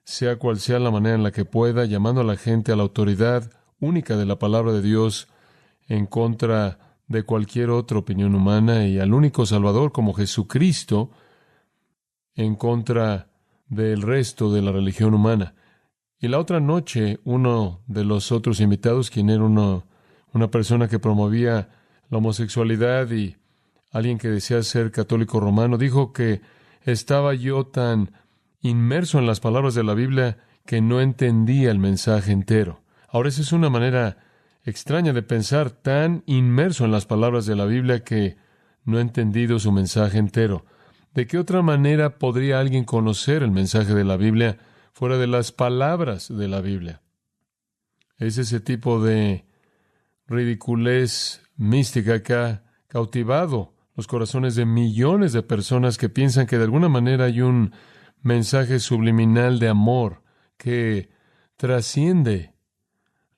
sea cual sea la manera en la que pueda, llamando a la gente a la autoridad única de la palabra de Dios en contra de cualquier otra opinión humana, y al único Salvador como Jesucristo en contra del resto de la religión humana. Y la otra noche, uno de los otros invitados, quien era una persona que promovía la homosexualidad y alguien que decía ser católico romano, dijo que estaba yo tan inmerso en las palabras de la Biblia que no entendía el mensaje entero. Ahora, esa es una manera extraña de pensar, tan inmerso en las palabras de la Biblia que no he entendido su mensaje entero. ¿De qué otra manera podría alguien conocer el mensaje de la Biblia fuera de las palabras de la Biblia? Es ese tipo de ridiculez mística que ha cautivado los corazones de millones de personas que piensan que de alguna manera hay un mensaje subliminal de amor que trasciende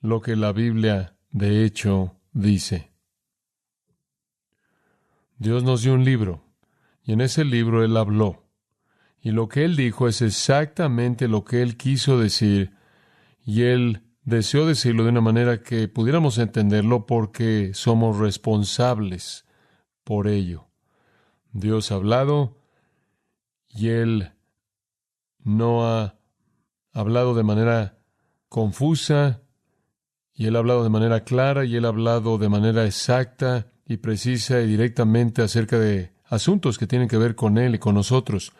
lo que la Biblia de hecho dice. Dios nos dio un libro, y en ese libro Él habló. Y lo que Él dijo es exactamente lo que Él quiso decir, y Él deseó decirlo de una manera que pudiéramos entenderlo porque somos responsables por ello. Dios ha hablado, y Él no ha hablado de manera confusa, y Él ha hablado de manera clara, y Él ha hablado de manera exacta y precisa y directamente acerca de asuntos que tienen que ver con Él y con nosotros.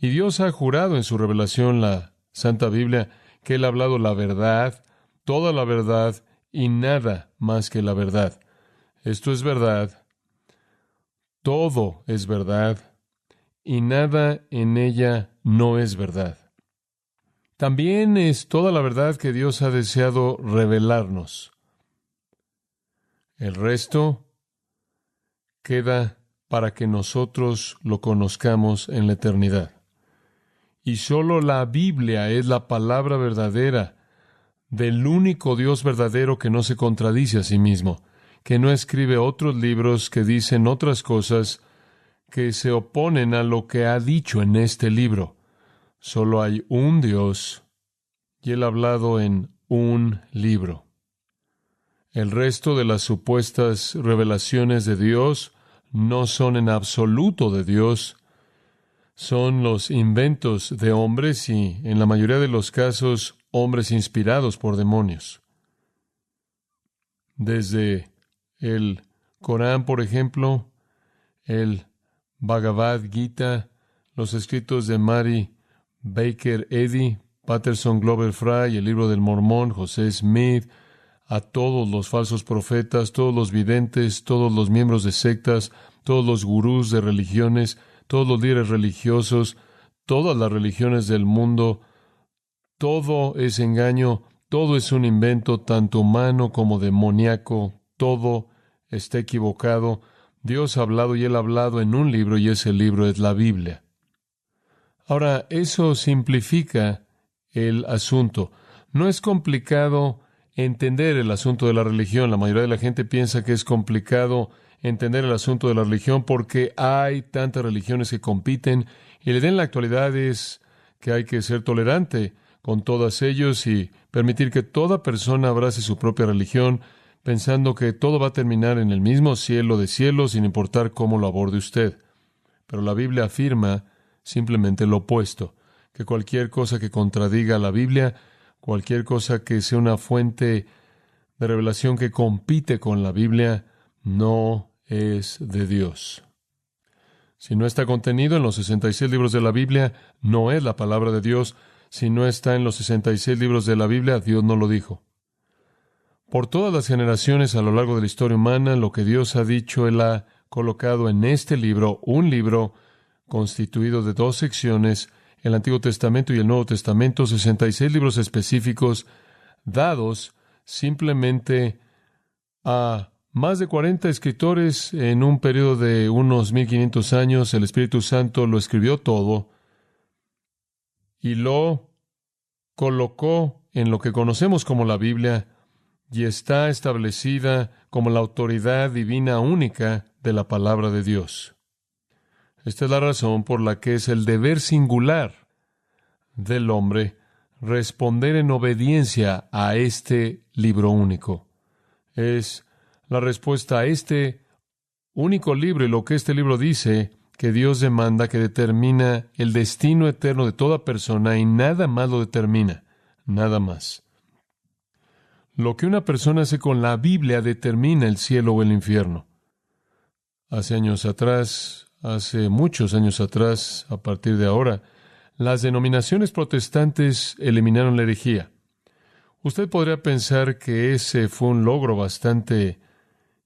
Y Dios ha jurado en su revelación, la Santa Biblia, que Él ha hablado la verdad, toda la verdad y nada más que la verdad. Esto es verdad, todo es verdad y nada en ella no es verdad. También es toda la verdad que Dios ha deseado revelarnos. El resto queda para que nosotros lo conozcamos en la eternidad. Y solo la Biblia es la palabra verdadera del único Dios verdadero que no se contradice a sí mismo, que no escribe otros libros que dicen otras cosas que se oponen a lo que ha dicho en este libro. Solo hay un Dios y Él ha hablado en un libro. El resto de las supuestas revelaciones de Dios no son en absoluto de Dios. Son los inventos de hombres y, en la mayoría de los casos, hombres inspirados por demonios. Desde el Corán, por ejemplo, el Bhagavad Gita, los escritos de Mary Baker Eddy, Patterson Glover Fry, el Libro del Mormón, José Smith, a todos los falsos profetas, todos los videntes, todos los miembros de sectas, todos los gurús de religiones, todos los líderes religiosos, todas las religiones del mundo, todo es engaño, todo es un invento, tanto humano como demoníaco, todo está equivocado. Dios ha hablado y Él ha hablado en un libro y ese libro es la Biblia. Ahora, eso simplifica el asunto. No es complicado entender el asunto de la religión. La mayoría de la gente piensa que es complicado entender el asunto de la religión porque hay tantas religiones que compiten y la idea en la actualidad es que hay que ser tolerante con todas ellos y permitir que toda persona abrace su propia religión pensando que todo va a terminar en el mismo cielo de cielos sin importar cómo lo aborde usted. Pero la Biblia afirma simplemente lo opuesto, que cualquier cosa que contradiga a la Biblia, cualquier cosa que sea una fuente de revelación que compite con la Biblia, no es de Dios. Si no está contenido en los 66 libros de la Biblia, no es la palabra de Dios. Si no está en los 66 libros de la Biblia, Dios no lo dijo. Por todas las generaciones a lo largo de la historia humana, lo que Dios ha dicho, Él ha colocado en este libro, un libro constituido de 2 secciones, el Antiguo Testamento y el Nuevo Testamento, 66 libros específicos, dados simplemente a más de 40 escritores en un periodo de unos 1500 años. El Espíritu Santo lo escribió todo y lo colocó en lo que conocemos como la Biblia y está establecida como la autoridad divina única de la palabra de Dios. Esta es la razón por la que es el deber singular del hombre responder en obediencia a este libro único. Es la respuesta a este único libro y lo que este libro dice que Dios demanda, que determina el destino eterno de toda persona y nada más lo determina, nada más. Lo que una persona hace con la Biblia determina el cielo o el infierno. Hace años atrás, hace muchos años atrás, a partir de ahora, las denominaciones protestantes eliminaron la herejía. Usted podría pensar que ese fue un logro bastante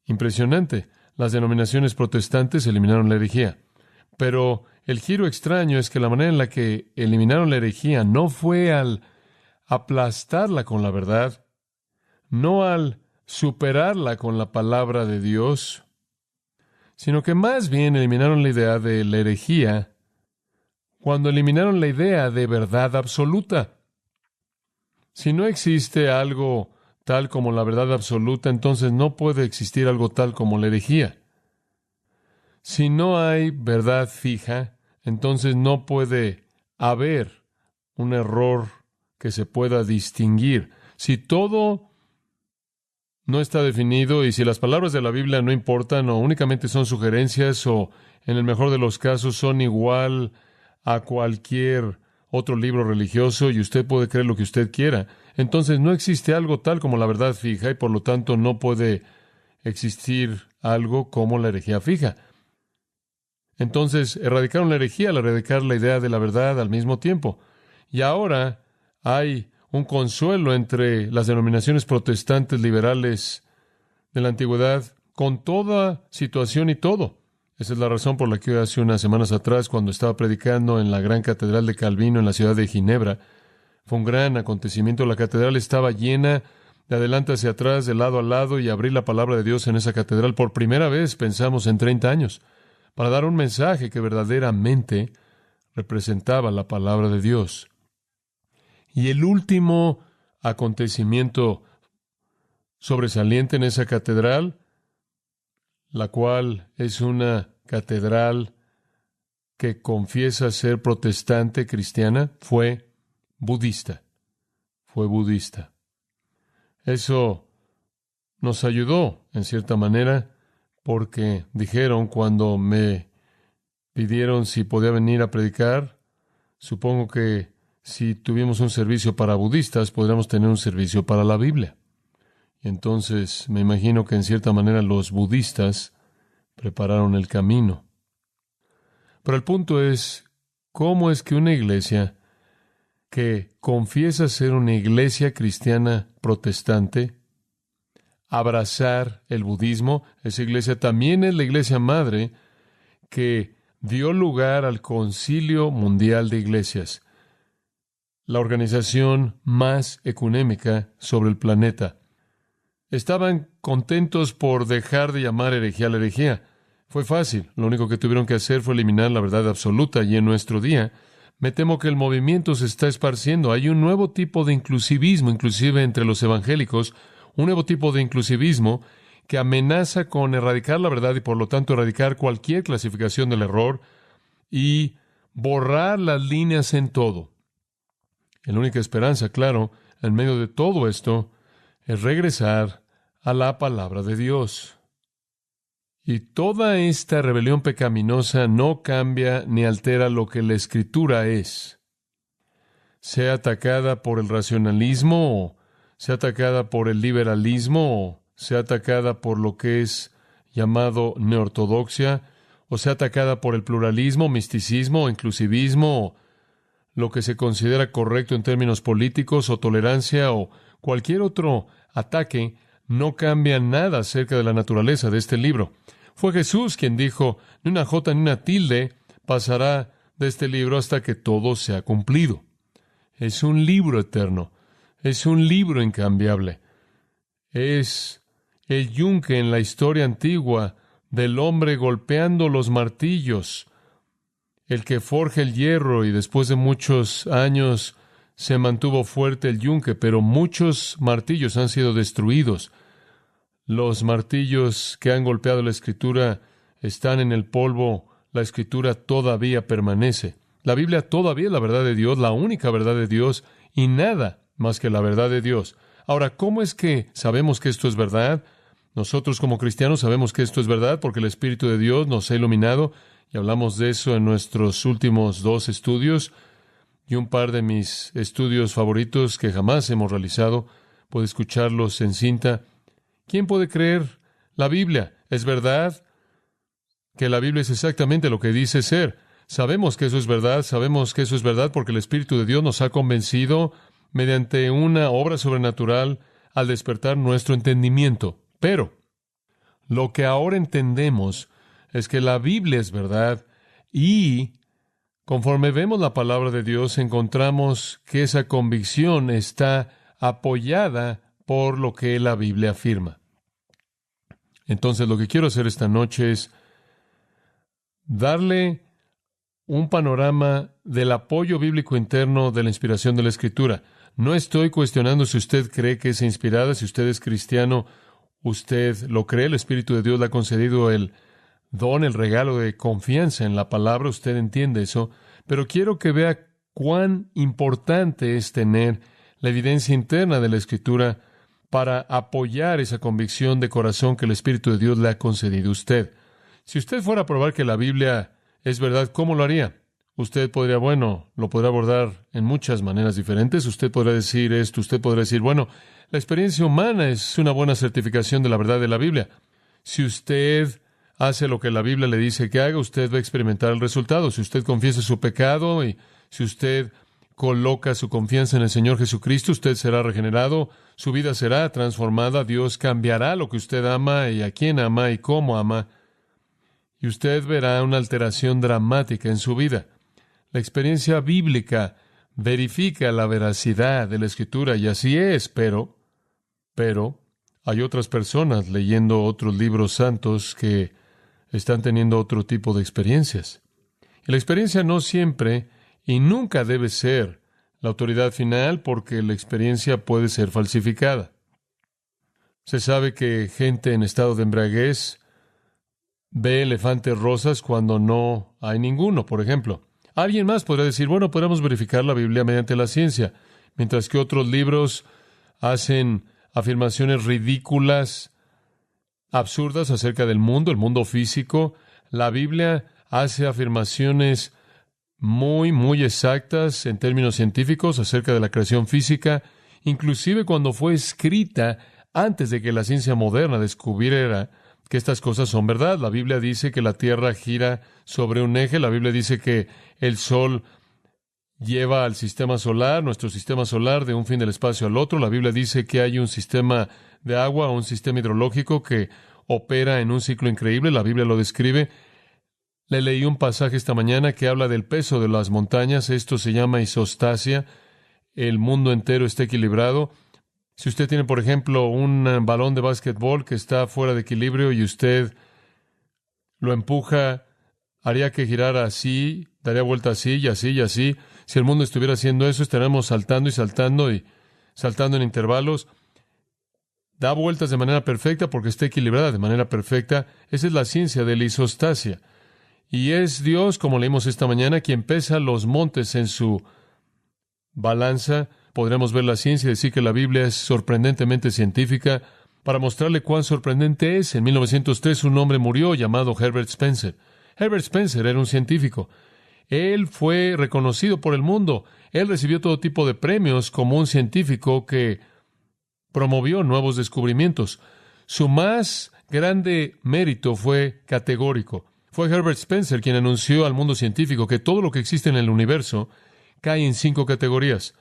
impresionante. Las denominaciones protestantes eliminaron la herejía. Pero el giro extraño es que la manera en la que eliminaron la herejía no fue al aplastarla con la verdad, no al superarla con la palabra de Dios, sino que más bien eliminaron la idea de la herejía cuando eliminaron la idea de verdad absoluta. Si no existe algo tal como la verdad absoluta, entonces no puede existir algo tal como la herejía. Si no hay verdad fija, entonces no puede haber un error que se pueda distinguir. Si todo no está definido y si las palabras de la Biblia no importan o únicamente son sugerencias o, en el mejor de los casos, son igual a cualquier otro libro religioso y usted puede creer lo que usted quiera, entonces no existe algo tal como la verdad fija y por lo tanto no puede existir algo como la herejía fija. Entonces erradicaron la herejía al erradicar la idea de la verdad al mismo tiempo. Y ahora hay un consuelo entre las denominaciones protestantes liberales de la antigüedad con toda situación y todo. Esa es la razón por la que hace unas semanas atrás, cuando estaba predicando en la gran catedral de Calvino en la ciudad de Ginebra, fue un gran acontecimiento. La catedral estaba llena de adelante hacia atrás, de lado a lado, y abrí la palabra de Dios en esa catedral. Por primera vez, pensamos, en 30 años, para dar un mensaje que verdaderamente representaba la palabra de Dios. Y el último acontecimiento sobresaliente en esa catedral, la cual es una catedral que confiesa ser protestante cristiana, fue budista. Fue budista. Eso nos ayudó, en cierta manera, porque dijeron cuando me pidieron si podía venir a predicar, supongo que si tuvimos un servicio para budistas, podríamos tener un servicio para la Biblia. Y entonces me imagino que en cierta manera los budistas prepararon el camino. Pero el punto es, ¿cómo es que una iglesia que confiesa ser una iglesia cristiana protestante, abrazar el budismo, esa iglesia también es la iglesia madre que dio lugar al Concilio Mundial de Iglesias, la organización más ecuménica sobre el planeta? Estaban contentos por dejar de llamar herejía a la herejía. Fue fácil. Lo único que tuvieron que hacer fue eliminar la verdad absoluta. Y en nuestro día, me temo que el movimiento se está esparciendo. Hay un nuevo tipo de inclusivismo, inclusive entre los evangélicos, un nuevo tipo de inclusivismo que amenaza con erradicar la verdad y por lo tanto erradicar cualquier clasificación del error y borrar las líneas en todo. Y la única esperanza, claro, en medio de todo esto, es regresar a la palabra de Dios. Y toda esta rebelión pecaminosa no cambia ni altera lo que la Escritura es. Sea atacada por el racionalismo, o sea atacada por el liberalismo, o sea atacada por lo que es llamado neortodoxia, o sea atacada por el pluralismo, misticismo, o inclusivismo, o lo que se considera correcto en términos políticos, o tolerancia, o cualquier otro ataque, no cambia nada acerca de la naturaleza de este libro. Fue Jesús quien dijo, ni una jota ni una tilde pasará de este libro hasta que todo sea cumplido. Es un libro eterno, es un libro incambiable. Es el yunque en la historia antigua del hombre golpeando los martillos, el que forja el hierro, y después de muchos años se mantuvo fuerte el yunque, pero muchos martillos han sido destruidos. Los martillos que han golpeado la Escritura están en el polvo, la Escritura todavía permanece. La Biblia todavía es la verdad de Dios, la única verdad de Dios, y nada más que la verdad de Dios. Ahora, ¿cómo es que sabemos que esto es verdad? Nosotros como cristianos sabemos que esto es verdad porque el Espíritu de Dios nos ha iluminado, y hablamos de eso en nuestros últimos 2 estudios, y un par de mis estudios favoritos que jamás hemos realizado. Puede escucharlos en cinta. ¿Quién puede creer la Biblia? ¿Es verdad que la Biblia es exactamente lo que dice ser? Sabemos que eso es verdad, sabemos que eso es verdad porque el Espíritu de Dios nos ha convencido mediante una obra sobrenatural al despertar nuestro entendimiento. Pero lo que ahora entendemos es que la Biblia es verdad y conforme vemos la palabra de Dios encontramos que esa convicción está apoyada por lo que la Biblia afirma. Entonces lo que quiero hacer esta noche es darle un panorama del apoyo bíblico interno de la inspiración de la Escritura. No estoy cuestionando si usted cree que es inspirada, si usted es cristiano, usted lo cree, el Espíritu de Dios le ha concedido el don, el regalo de confianza en la palabra, usted entiende eso, pero quiero que vea cuán importante es tener la evidencia interna de la Escritura para apoyar esa convicción de corazón que el Espíritu de Dios le ha concedido a usted. Si usted fuera a probar que la Biblia es verdad, ¿cómo lo haría? Usted podría, lo podrá abordar en muchas maneras diferentes. Usted podrá decir esto, usted podrá decir, la experiencia humana es una buena certificación de la verdad de la Biblia. Si usted hace lo que la Biblia le dice que haga, usted va a experimentar el resultado. Si usted confiesa su pecado y si usted coloca su confianza en el Señor Jesucristo, usted será regenerado, su vida será transformada, Dios cambiará lo que usted ama y a quién ama y cómo ama. Y usted verá una alteración dramática en su vida. La experiencia bíblica verifica la veracidad de la Escritura, y así es, pero hay otras personas leyendo otros libros santos que están teniendo otro tipo de experiencias. Y la experiencia no siempre y nunca debe ser la autoridad final porque la experiencia puede ser falsificada. Se sabe que gente en estado de embriaguez ve elefantes rosas cuando no hay ninguno, por ejemplo. Alguien más podría decir, podemos verificar la Biblia mediante la ciencia, mientras que otros libros hacen afirmaciones ridículas, absurdas acerca del mundo, el mundo físico. La Biblia hace afirmaciones muy, muy exactas en términos científicos acerca de la creación física, inclusive cuando fue escrita antes de que la ciencia moderna descubriera que estas cosas son verdad. La Biblia dice que la Tierra gira sobre un eje, la Biblia dice que el Sol lleva al sistema solar, nuestro sistema solar, de un fin del espacio al otro. La Biblia dice que hay un sistema de agua, un sistema hidrológico que opera en un ciclo increíble. La Biblia lo describe. Le leí un pasaje esta mañana que habla del peso de las montañas. Esto se llama isostasia. El mundo entero está equilibrado. Si usted tiene, por ejemplo, un balón de básquetbol que está fuera de equilibrio y usted lo empuja, haría que girara así, daría vuelta así y así y así. Si el mundo estuviera haciendo eso, estaríamos saltando y saltando y saltando en intervalos. Da vueltas de manera perfecta porque está equilibrada de manera perfecta. Esa es la ciencia de la isostasia. Y es Dios, como leímos esta mañana, quien pesa los montes en su balanza. Podremos ver la ciencia y decir que la Biblia es sorprendentemente científica. Para mostrarle cuán sorprendente es, en 1903 un hombre murió llamado Herbert Spencer. Herbert Spencer era un científico. Él fue reconocido por el mundo. Él recibió todo tipo de premios como un científico que promovió nuevos descubrimientos. Su más grande mérito fue categórico. Fue Herbert Spencer quien anunció al mundo científico que todo lo que existe en el universo cae en 5 categorías.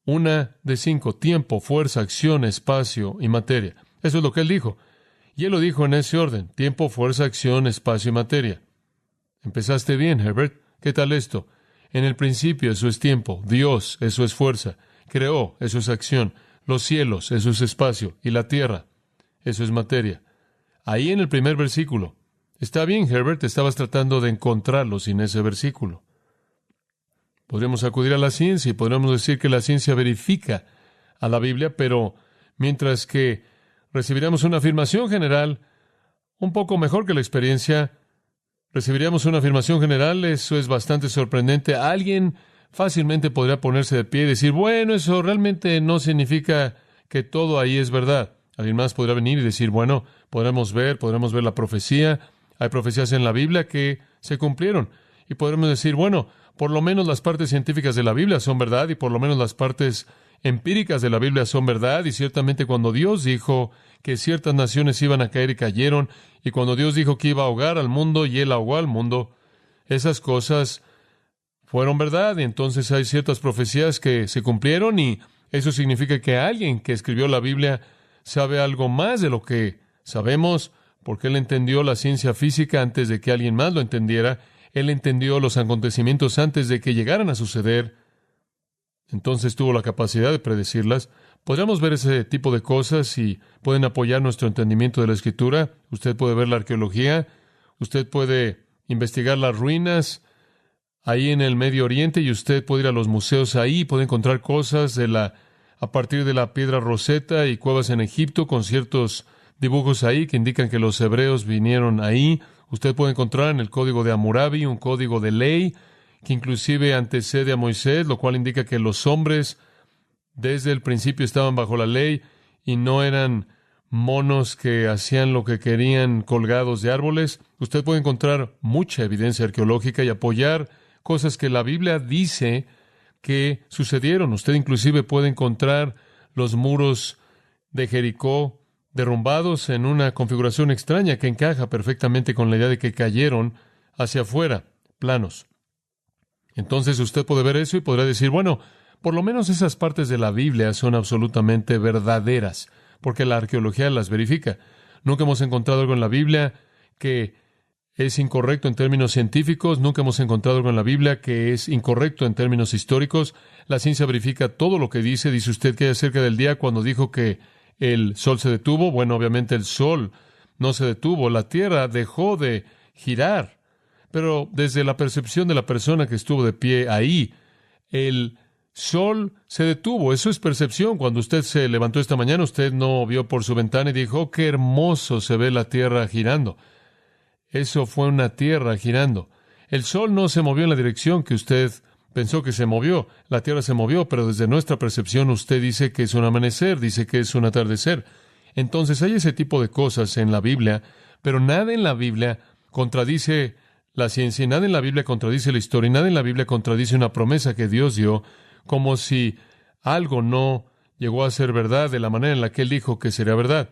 Una de 5, tiempo, fuerza, acción, espacio y materia. Eso es lo que él dijo. Y él lo dijo en ese orden: tiempo, fuerza, acción, espacio y materia. Empezaste bien, Herbert. ¿Qué tal esto? En el principio eso es tiempo. Dios, eso es fuerza. Creó, eso es acción. Los cielos, eso es espacio. Y la tierra, eso es materia. Ahí en el primer versículo. Está bien, Herbert, estabas tratando de encontrarlo sin ese versículo. Podríamos acudir a la ciencia y podríamos decir que la ciencia verifica a la Biblia, pero mientras que recibiremos una afirmación general un poco mejor que la experiencia, recibiríamos una afirmación general. Eso es bastante sorprendente. Alguien fácilmente podría ponerse de pie y decir, bueno, eso realmente no significa que todo ahí es verdad. Alguien más podrá venir y decir, bueno, podremos ver la profecía. Hay profecías en la Biblia que se cumplieron. Y podremos decir, bueno, por lo menos las partes científicas de la Biblia son verdad y por lo menos las partes empíricas de la Biblia son verdad. Y ciertamente cuando Dios dijo que ciertas naciones iban a caer y cayeron, y cuando Dios dijo que iba a ahogar al mundo y Él ahogó al mundo, esas cosas fueron verdad. Y entonces hay ciertas profecías que se cumplieron, y eso significa que alguien que escribió la Biblia sabe algo más de lo que sabemos, porque Él entendió la ciencia física antes de que alguien más lo entendiera. Él entendió los acontecimientos antes de que llegaran a suceder. Entonces tuvo la capacidad de predecirlas. Podríamos ver ese tipo de cosas y pueden apoyar nuestro entendimiento de la Escritura. Usted puede ver la arqueología. Usted puede investigar las ruinas ahí en el Medio Oriente, y usted puede ir a los museos ahí y puede encontrar cosas a partir de la piedra Rosetta y cuevas en Egipto con ciertos dibujos ahí que indican que los hebreos vinieron ahí. Usted puede encontrar en el Código de Hammurabi un código de ley que inclusive antecede a Moisés, lo cual indica que los hombres desde el principio estaban bajo la ley y no eran monos que hacían lo que querían colgados de árboles. Usted puede encontrar mucha evidencia arqueológica y apoyar cosas que la Biblia dice que sucedieron. Usted inclusive puede encontrar los muros de Jericó derrumbados en una configuración extraña que encaja perfectamente con la idea de que cayeron hacia afuera, planos. Entonces usted puede ver eso y podrá decir, bueno, por lo menos esas partes de la Biblia son absolutamente verdaderas, porque la arqueología las verifica. Nunca hemos encontrado algo en la Biblia que es incorrecto en términos científicos, nunca hemos encontrado algo en la Biblia que es incorrecto en términos históricos. La ciencia verifica todo lo que dice. Dice usted que acerca del día cuando dijo que el sol se detuvo. Bueno, obviamente el sol no se detuvo, la tierra dejó de girar. Pero desde la percepción de la persona que estuvo de pie ahí, el sol se detuvo. Eso es percepción. Cuando usted se levantó esta mañana, usted no vio por su ventana y dijo, oh, qué hermoso se ve la tierra girando. Eso fue una tierra girando. El sol no se movió en la dirección que usted pensó que se movió. La tierra se movió, pero desde nuestra percepción usted dice que es un amanecer, dice que es un atardecer. Entonces hay ese tipo de cosas en la Biblia, pero nada en la Biblia contradice la ciencia, y nada en la Biblia contradice la historia, y nada en la Biblia contradice una promesa que Dios dio, como si algo no llegó a ser verdad de la manera en la que Él dijo que sería verdad.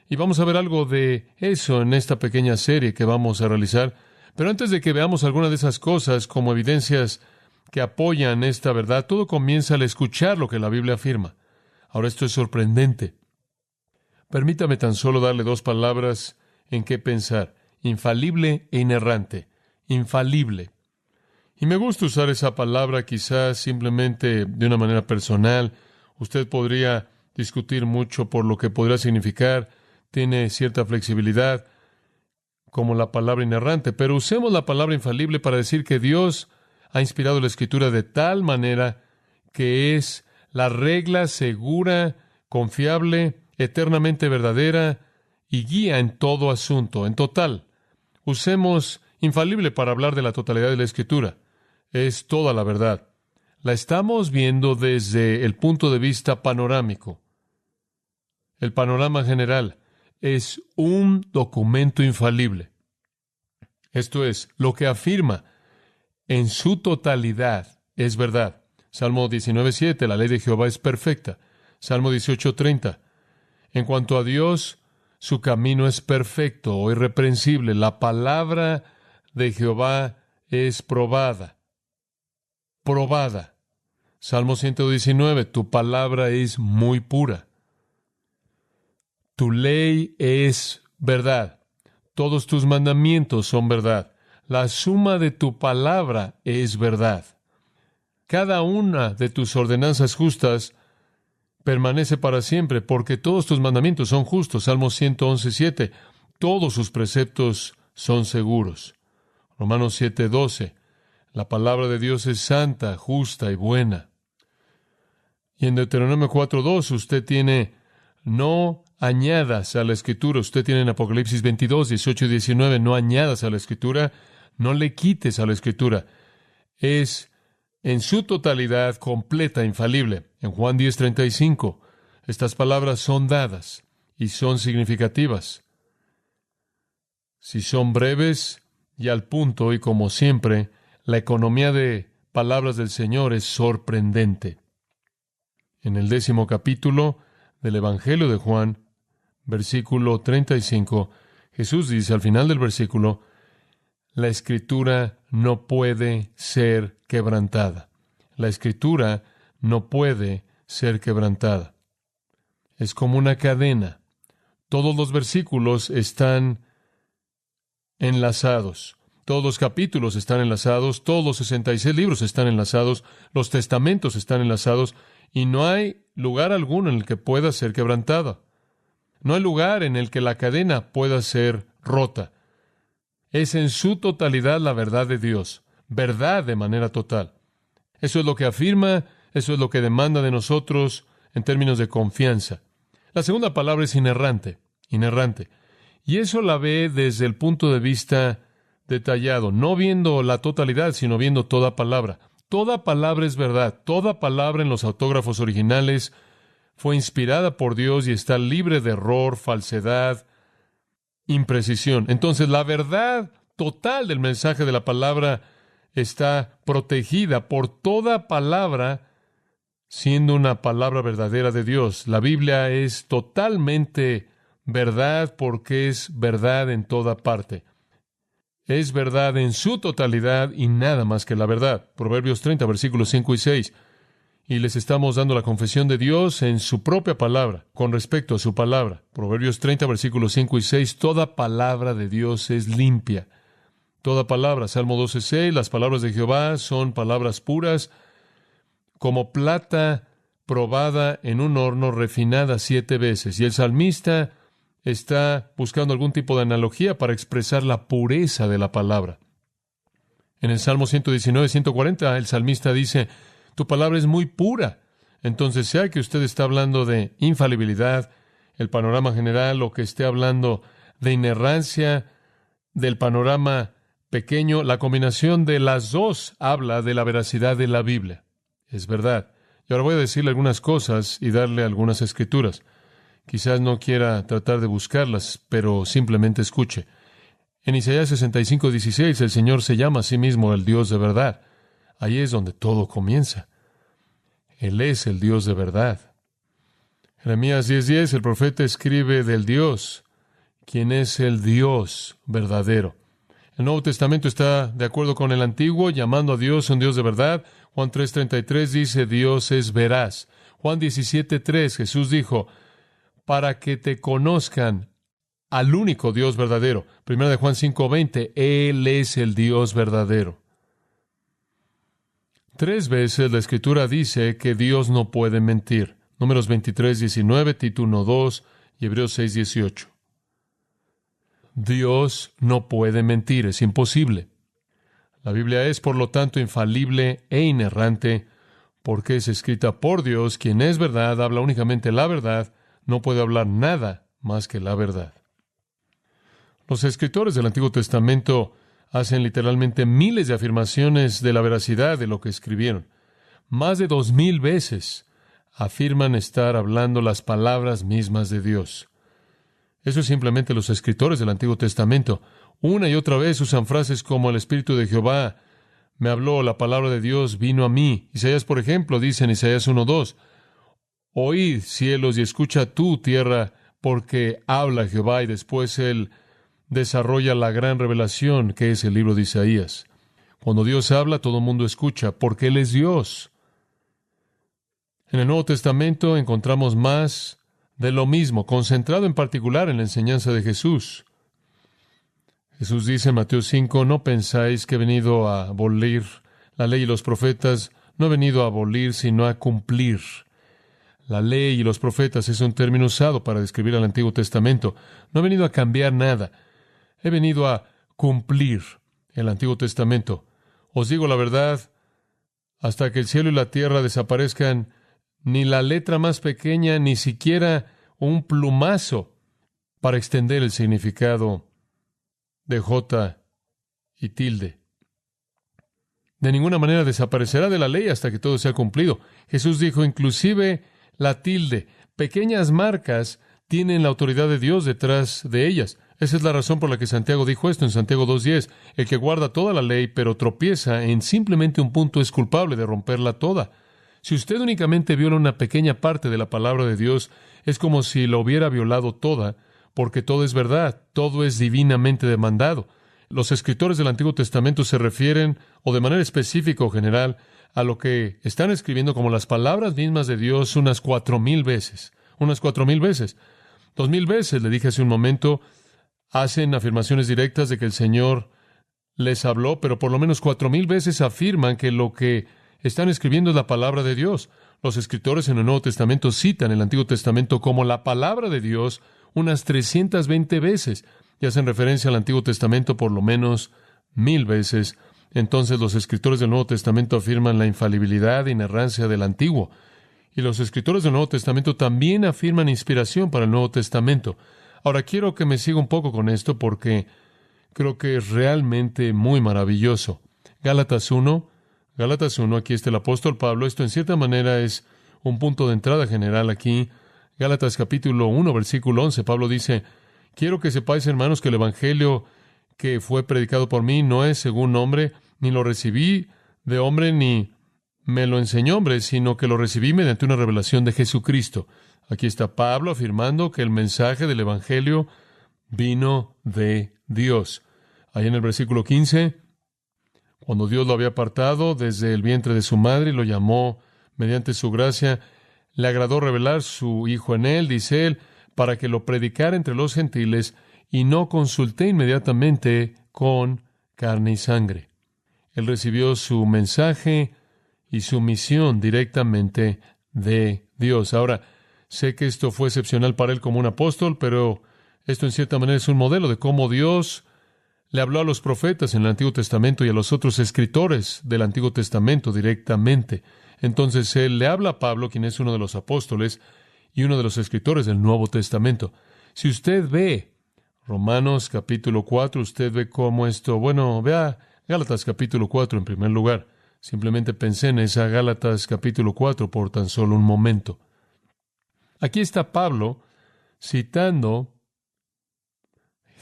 Y vamos a ver algo de eso en esta pequeña serie que vamos a realizar. Pero antes de que veamos alguna de esas cosas como evidencias que apoyan esta verdad, todo comienza al escuchar lo que la Biblia afirma. Ahora, esto es sorprendente. Permítame tan solo darle dos palabras en qué pensar: infalible e inerrante. Infalible. Y me gusta usar esa palabra quizás simplemente de una manera personal. Usted podría discutir mucho por lo que podría significar. Tiene cierta flexibilidad como la palabra inerrante, pero usemos la palabra infalible para decir que Dios ha inspirado la Escritura de tal manera que es la regla segura, confiable, eternamente verdadera y guía en todo asunto, en total. Usemos infalible para hablar de la totalidad de la Escritura. Es toda la verdad. La estamos viendo desde el punto de vista panorámico. El panorama general es un documento infalible. Esto es, lo que afirma en su totalidad es verdad. Salmo 19:7, la ley de Jehová es perfecta. Salmo 18:30, en cuanto a Dios, su camino es perfecto o irreprensible. La palabra de Jehová es probada. Probada. Salmo 119, tu palabra es muy pura. Tu ley es verdad. Todos tus mandamientos son verdad. La suma de tu palabra es verdad. Cada una de tus ordenanzas justas permanece para siempre, porque todos tus mandamientos son justos. Salmo 111:7. Todos sus preceptos son seguros. Romanos 7:12. La palabra de Dios es santa, justa y buena. Y en Deuteronomio 4:2 usted tiene no añadas a la Escritura. Usted tiene en Apocalipsis 22:18 y 19, no añadas a la Escritura. No le quites a la Escritura. Es en su totalidad completa, infalible. En Juan 10:35, estas palabras son dadas y son significativas. Si son breves y al punto, y como siempre, la economía de palabras del Señor es sorprendente. En el 10º capítulo del Evangelio de Juan, versículo 35, Jesús dice al final del versículo: la Escritura no puede ser quebrantada. La Escritura no puede ser quebrantada. Es como una cadena. Todos los versículos están enlazados. Todos los capítulos están enlazados. Todos los 66 libros están enlazados. Los testamentos están enlazados. Y no hay lugar alguno en el que pueda ser quebrantada. No hay lugar en el que la cadena pueda ser rota. Es en su totalidad la verdad de Dios. Verdad de manera total. Eso es lo que afirma, eso es lo que demanda de nosotros en términos de confianza. La segunda palabra es inerrante. Inerrante. Y eso la ve desde el punto de vista detallado, no viendo la totalidad, sino viendo toda palabra. Toda palabra es verdad. Toda palabra en los autógrafos originales fue inspirada por Dios y está libre de error, falsedad, imprecisión. Entonces, la verdad total del mensaje de la palabra está protegida por toda palabra, siendo una palabra verdadera de Dios. La Biblia es totalmente verdad porque es verdad en toda parte. Es verdad en su totalidad y nada más que la verdad. Proverbios 30, versículos 5 y 6. Y les estamos dando la confesión de Dios en su propia palabra, con respecto a su palabra. Proverbios 30, versículos 5 y 6. Toda palabra de Dios es limpia. Toda palabra. Salmo 12, 6. Las palabras de Jehová son palabras puras, como plata probada en un horno, refinada 7 veces. Y el salmista está buscando algún tipo de analogía para expresar la pureza de la palabra. En el Salmo 119, 140, el salmista dice: tu palabra es muy pura. Entonces, sea que usted está hablando de infalibilidad, el panorama general, o que esté hablando de inerrancia, del panorama pequeño, la combinación de las dos habla de la veracidad de la Biblia. Es verdad. Y ahora voy a decirle algunas cosas y darle algunas escrituras. Quizás no quiera tratar de buscarlas, pero simplemente escuche. En Isaías 65:16, el Señor se llama a sí mismo el Dios de verdad. Ahí es donde todo comienza. Él es el Dios de verdad. Jeremías 10:10, el profeta escribe del Dios, quien es el Dios verdadero. El Nuevo Testamento está de acuerdo con el Antiguo, llamando a Dios un Dios de verdad. Juan 3:33 dice: Dios es veraz. Juan 17:3, Jesús dijo: para que te conozcan al único Dios verdadero. Primera de Juan 5:20, Él es el Dios verdadero. 3 veces la Escritura dice que Dios no puede mentir. Números 23:19, Tito 1:2 y Hebreos 6:18. Dios no puede mentir, es imposible. La Biblia es, por lo tanto, infalible e inerrante, porque es escrita por Dios, quien es verdad, habla únicamente la verdad, no puede hablar nada más que la verdad. Los escritores del Antiguo Testamento hacen literalmente miles de afirmaciones de la veracidad de lo que escribieron. Más de 2000 veces afirman estar hablando las palabras mismas de Dios. Eso es simplemente los escritores del Antiguo Testamento. Una y otra vez usan frases como: el Espíritu de Jehová me habló, la palabra de Dios vino a mí. Isaías, por ejemplo, dice en Isaías 1:2, oíd, cielos, y escucha tú, tierra, porque habla Jehová. Y después Él desarrolla la gran revelación que es el libro de Isaías. Cuando Dios habla, todo el mundo escucha, porque Él es Dios. En el Nuevo Testamento encontramos más de lo mismo, concentrado en particular en la enseñanza de Jesús. Jesús dice en Mateo 5, no pensáis que he venido a abolir la ley y los profetas. No he venido a abolir, sino a cumplir. La ley y los profetas es un término usado para describir al Antiguo Testamento. No he venido a cambiar nada. He venido a cumplir el Antiguo Testamento. Os digo la verdad, hasta que el cielo y la tierra desaparezcan, ni la letra más pequeña, ni siquiera un plumazo para extender el significado de J y tilde. De ninguna manera desaparecerá de la ley hasta que todo sea cumplido. Jesús dijo, inclusive la tilde, pequeñas marcas, tienen la autoridad de Dios detrás de ellas. Esa es la razón por la que Santiago dijo esto en Santiago 2:10. El que guarda toda la ley, pero tropieza en simplemente un punto, es culpable de romperla toda. Si usted únicamente viola una pequeña parte de la palabra de Dios, es como si la hubiera violado toda, porque todo es verdad, todo es divinamente demandado. Los escritores del Antiguo Testamento se refieren, o de manera específica o general, a lo que están escribiendo como las palabras mismas de Dios unas 4,000 veces. Unas 4,000 veces. 2,000 veces, le dije hace un momento, hacen afirmaciones directas de que el Señor les habló, pero por lo menos 4,000 veces afirman que lo que están escribiendo es la palabra de Dios. Los escritores en el Nuevo Testamento citan el Antiguo Testamento como la palabra de Dios unas 320 veces y hacen referencia al Antiguo Testamento por lo menos 1,000 veces. Entonces los escritores del Nuevo Testamento afirman la infalibilidad e inerrancia del Antiguo. Y los escritores del Nuevo Testamento también afirman inspiración para el Nuevo Testamento. Ahora, quiero que me siga un poco con esto porque creo que es realmente muy maravilloso. Gálatas 1, aquí está el apóstol Pablo. Esto en cierta manera es un punto de entrada general aquí. Gálatas capítulo 1, versículo 11. Pablo dice, quiero que sepáis, hermanos, que el evangelio que fue predicado por mí no es según hombre, ni lo recibí de hombre, ni me lo enseñó hombre, sino que lo recibí mediante una revelación de Jesucristo. Aquí está Pablo afirmando que el mensaje del evangelio vino de Dios. Ahí en el versículo 15, cuando Dios lo había apartado desde el vientre de su madre y lo llamó mediante su gracia, le agradó revelar su Hijo en él, dice él, para que lo predicara entre los gentiles, y no consulté inmediatamente con carne y sangre. Él recibió su mensaje y su misión directamente de Dios. Ahora, sé que esto fue excepcional para él como un apóstol, pero esto en cierta manera es un modelo de cómo Dios le habló a los profetas en el Antiguo Testamento y a los otros escritores del Antiguo Testamento directamente. Entonces él le habla a Pablo, quien es uno de los apóstoles y uno de los escritores del Nuevo Testamento. Si usted ve Romanos capítulo 4, usted ve cómo esto, vea Gálatas capítulo 4 en primer lugar. Simplemente pensé en esa Gálatas capítulo 4 por tan solo un momento. Aquí está Pablo citando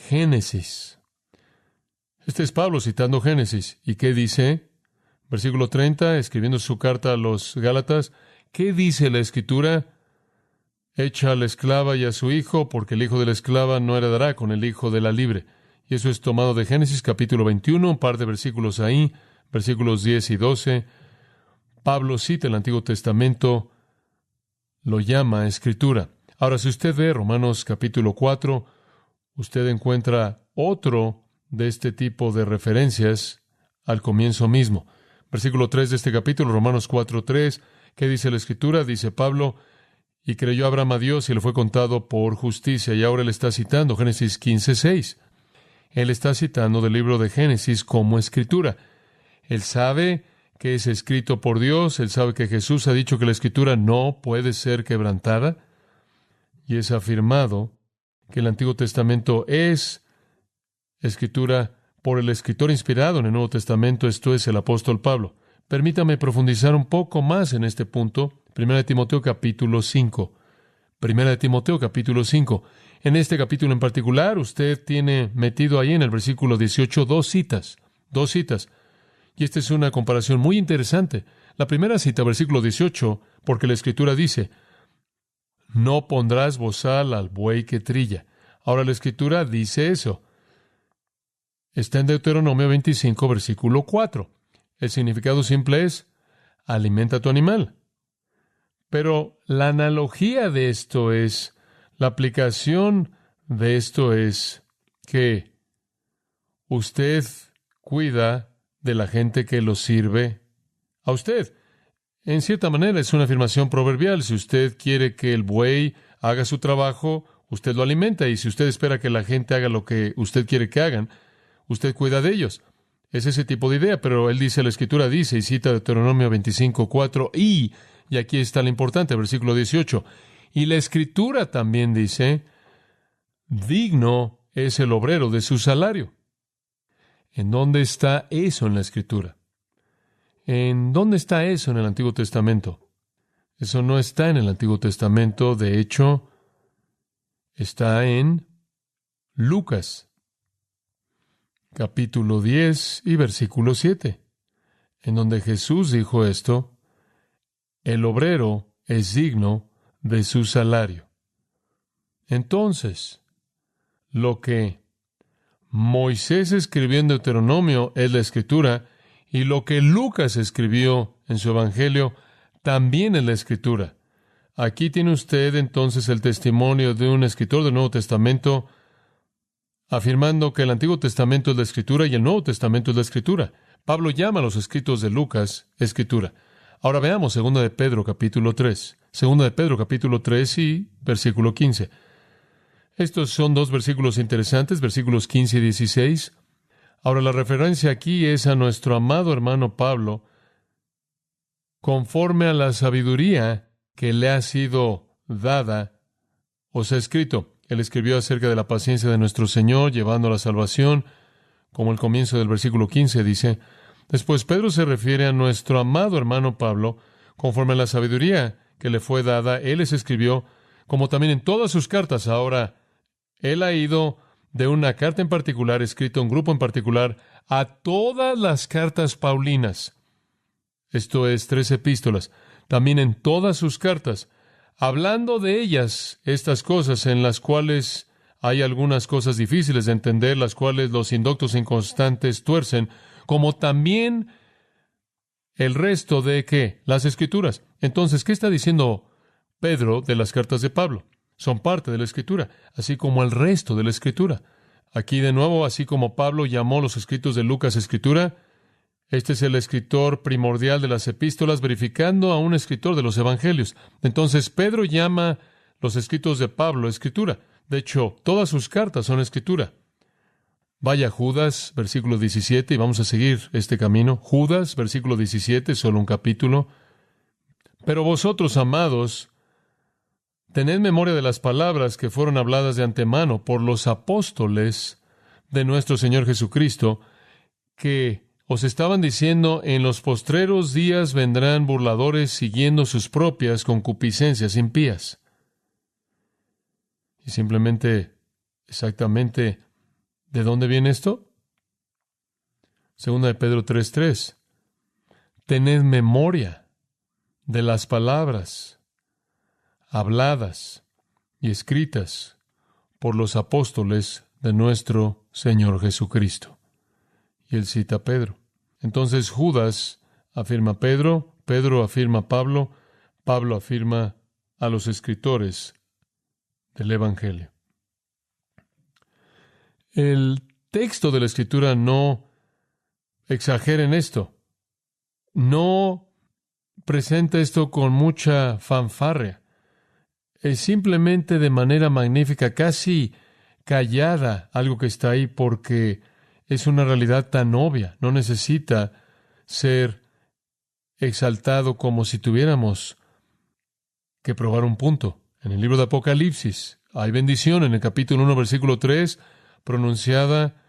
Génesis. Este es Pablo citando Génesis. ¿Y qué dice? Versículo 30, escribiendo su carta a los Gálatas. ¿Qué dice la Escritura? Echa a la esclava y a su hijo, porque el hijo de la esclava no heredará con el hijo de la libre. Y eso es tomado de Génesis capítulo 21, un par de versículos ahí, versículos 10 y 12. Pablo cita el Antiguo Testamento, lo llama Escritura. Ahora, si usted ve Romanos capítulo 4, usted encuentra otro de este tipo de referencias al comienzo mismo. Versículo 3 de este capítulo, Romanos 4:3, ¿qué dice la Escritura? Dice Pablo, y creyó Abraham a Dios y le fue contado por justicia. Y ahora él está citando Génesis 15:6. Él está citando del libro de Génesis como Escritura. Él sabe que es escrito por Dios, él sabe que Jesús ha dicho que la Escritura no puede ser quebrantada, y es afirmado que el Antiguo Testamento es Escritura por el escritor inspirado en el Nuevo Testamento, esto es el apóstol Pablo. Permítame profundizar un poco más en este punto. 1 Timoteo capítulo 5. 1 Timoteo capítulo 5. En este capítulo en particular, usted tiene metido ahí en el versículo 18 dos citas. Y esta es una comparación muy interesante. La primera cita, versículo 18, porque la Escritura dice, no pondrás bozal al buey que trilla. Ahora la Escritura dice eso. Está en Deuteronomio 25, versículo 4. El significado simple es, alimenta a tu animal. Pero la analogía de esto es, la aplicación de esto es que usted cuida de la gente que lo sirve a usted. En cierta manera es una afirmación proverbial. Si usted quiere que el buey haga su trabajo, usted lo alimenta. Y si usted espera que la gente haga lo que usted quiere que hagan, usted cuida de ellos. Es ese tipo de idea, pero él dice, la Escritura dice, y cita Deuteronomio 25:4, y aquí está lo importante, versículo 18, y la Escritura también dice, digno es el obrero de su salario. ¿En dónde está eso en la Escritura? ¿En dónde está eso en el Antiguo Testamento? Eso no está en el Antiguo Testamento. De hecho, está en Lucas, capítulo 10 y versículo 7, en donde Jesús dijo esto: el obrero es digno de su salario. Entonces, lo que Moisés escribió en Deuteronomio es la Escritura, y lo que Lucas escribió en su Evangelio también es la Escritura. Aquí tiene usted entonces el testimonio de un escritor del Nuevo Testamento afirmando que el Antiguo Testamento es la Escritura y el Nuevo Testamento es la Escritura. Pablo llama a los escritos de Lucas Escritura. Ahora veamos 2 de Pedro capítulo 3. 2 de Pedro capítulo 3 y versículo 15. Estos son dos versículos interesantes, versículos 15 y 16. Ahora la referencia aquí es a nuestro amado hermano Pablo, conforme a la sabiduría que le ha sido dada, os ha escrito. Él escribió acerca de la paciencia de nuestro Señor, llevando a la salvación, como el comienzo del versículo 15 dice. Después Pedro se refiere a nuestro amado hermano Pablo, conforme a la sabiduría que le fue dada. Él les escribió, como también en todas sus cartas. Ahora, él ha ido de una carta en particular, escrito a un grupo en particular, a todas las cartas paulinas. Esto es 3 epístolas. También en todas sus cartas, hablando de ellas, estas cosas en las cuales hay algunas cosas difíciles de entender, las cuales los indoctos e inconstantes tuercen, como también el resto de ¿qué? Las Escrituras. Entonces, ¿qué está diciendo Pedro de las cartas de Pablo? Son parte de la Escritura, así como el resto de la Escritura. Aquí de nuevo, así como Pablo llamó los escritos de Lucas Escritura, este es el escritor primordial de las epístolas, verificando a un escritor de los evangelios. Entonces, Pedro llama los escritos de Pablo Escritura. De hecho, todas sus cartas son Escritura. Vaya Judas, versículo 17, y vamos a seguir este camino. Judas, versículo 17, solo un capítulo. Pero vosotros, amados, tened memoria de las palabras que fueron habladas de antemano por los apóstoles de nuestro Señor Jesucristo, que os estaban diciendo: en los postreros días vendrán burladores siguiendo sus propias concupiscencias impías. Y simplemente, exactamente, ¿de dónde viene esto? 2 de Pedro 3:3. Tened memoria de las palabras habladas y escritas por los apóstoles de nuestro Señor Jesucristo. Y él cita a Pedro. Entonces Judas afirma a Pedro, Pedro afirma a Pablo, Pablo afirma a los escritores del Evangelio. El texto de la Escritura no exagera en esto. No presenta esto con mucha fanfarria. Es simplemente de manera magnífica, casi callada, algo que está ahí porque es una realidad tan obvia. No necesita ser exaltado como si tuviéramos que probar un punto. En el libro de Apocalipsis hay bendición en el capítulo 1, versículo 3, pronunciada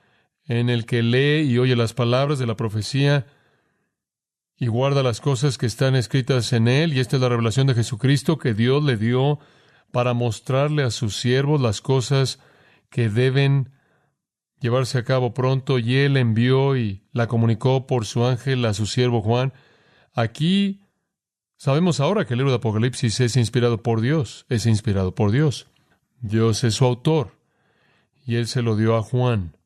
en el que lee y oye las palabras de la profecía y guarda las cosas que están escritas en él. Y esta es la revelación de Jesucristo que Dios le dio para mostrarle a sus siervos las cosas que deben llevarse a cabo pronto, y él envió y la comunicó por su ángel a su siervo Juan. Aquí sabemos ahora que el libro de Apocalipsis es inspirado por Dios, Dios es su autor, y él se lo dio a Juan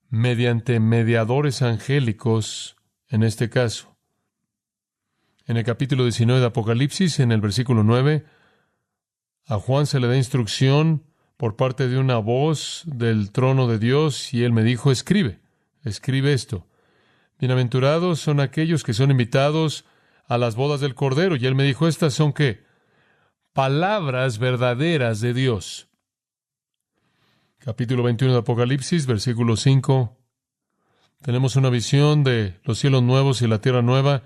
mediante mediadores angélicos, en este caso. En el capítulo 19 de Apocalipsis, en el versículo 9, a Juan se le da instrucción por parte de una voz del trono de Dios, y él me dijo: escribe esto. Bienaventurados son aquellos que son invitados a las bodas del Cordero. Y él me dijo: estas son ¿qué? Palabras verdaderas de Dios. Capítulo 21 de Apocalipsis, versículo 5. Tenemos una visión de los cielos nuevos y la tierra nueva,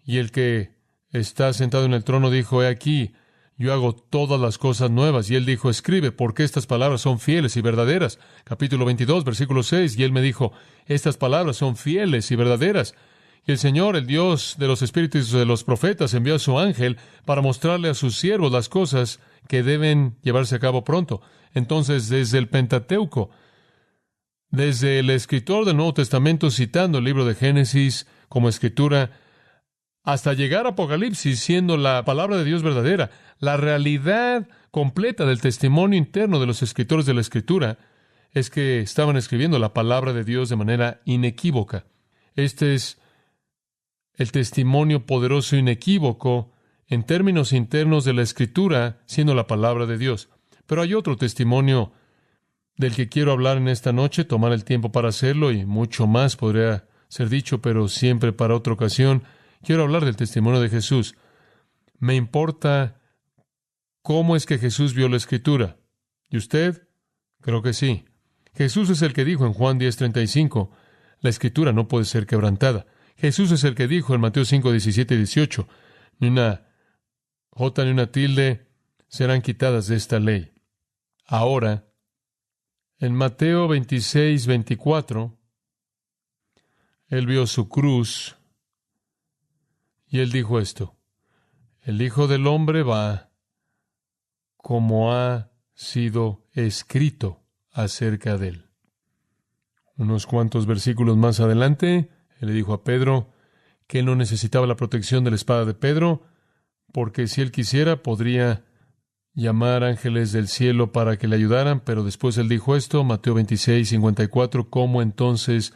y el que está sentado en el trono dijo: he aquí, yo hago todas las cosas nuevas. Y él dijo, escribe, porque estas palabras son fieles y verdaderas. Capítulo 22, versículo 6. Y él me dijo, estas palabras son fieles y verdaderas. Y el Señor, el Dios de los espíritus de los profetas, envió a su ángel para mostrarle a sus siervos las cosas que deben llevarse a cabo pronto. Entonces, desde el Pentateuco, desde el escritor del Nuevo Testamento citando el libro de Génesis como escritura, hasta llegar a Apocalipsis siendo la palabra de Dios verdadera, la realidad completa del testimonio interno de los escritores de la Escritura es que estaban escribiendo la palabra de Dios de manera inequívoca. Este es el testimonio poderoso e inequívoco en términos internos de la Escritura, siendo la palabra de Dios. Pero hay otro testimonio del que quiero hablar en esta noche, tomar el tiempo para hacerlo, y mucho más podría ser dicho, pero siempre para otra ocasión. Quiero hablar del testimonio de Jesús. Me importa cómo es que Jesús vio la Escritura. ¿Y usted? Creo que sí. Jesús es el que dijo en Juan 10:35, la Escritura no puede ser quebrantada. Jesús es el que dijo en Mateo 5:17 y 18, ni una jota ni una tilde serán quitadas de esta ley. Ahora, en Mateo 26:24, él vio su cruz y él dijo esto, el Hijo del Hombre va como ha sido escrito acerca de él. Unos cuantos versículos más adelante, él le dijo a Pedro que él no necesitaba la protección de la espada de Pedro, porque si él quisiera podría llamar ángeles del cielo para que le ayudaran, pero después él dijo esto, Mateo 26:54, cómo entonces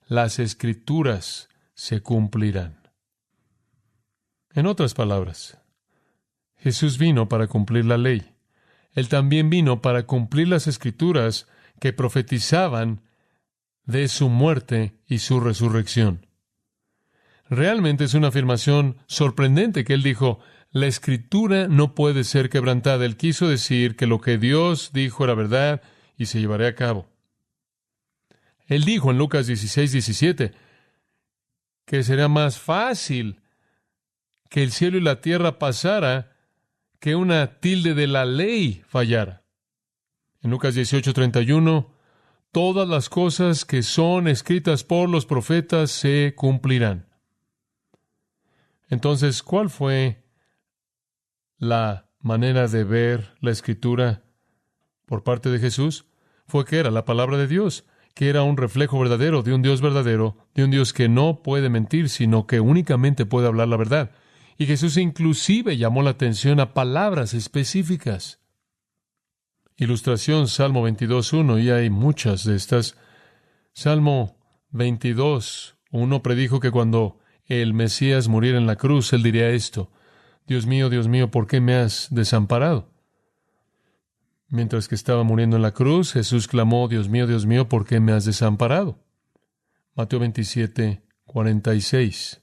las Escrituras se cumplirán. En otras palabras, Jesús vino para cumplir la ley. Él también vino para cumplir las Escrituras que profetizaban de su muerte y su resurrección. Realmente es una afirmación sorprendente que él dijo, la Escritura no puede ser quebrantada. Él quiso decir que lo que Dios dijo era verdad y se llevaría a cabo. Él dijo en Lucas 16:17 que sería más fácil que el cielo y la tierra pasara que una tilde de la ley fallara. En Lucas 18:31, todas las cosas que son escritas por los profetas se cumplirán. Entonces, ¿cuál fue la manera de ver la Escritura por parte de Jesús? Fue que era la palabra de Dios, que era un reflejo verdadero de un Dios verdadero, de un Dios que no puede mentir, sino que únicamente puede hablar la verdad. Y Jesús inclusive llamó la atención a palabras específicas. Ilustración, Salmo 22:1, y hay muchas de estas. Salmo 22:1 predijo que cuando el Mesías muriera en la cruz, él diría esto, Dios mío, ¿por qué me has desamparado? Mientras que estaba muriendo en la cruz, Jesús clamó, Dios mío, ¿por qué me has desamparado? Mateo 27:46.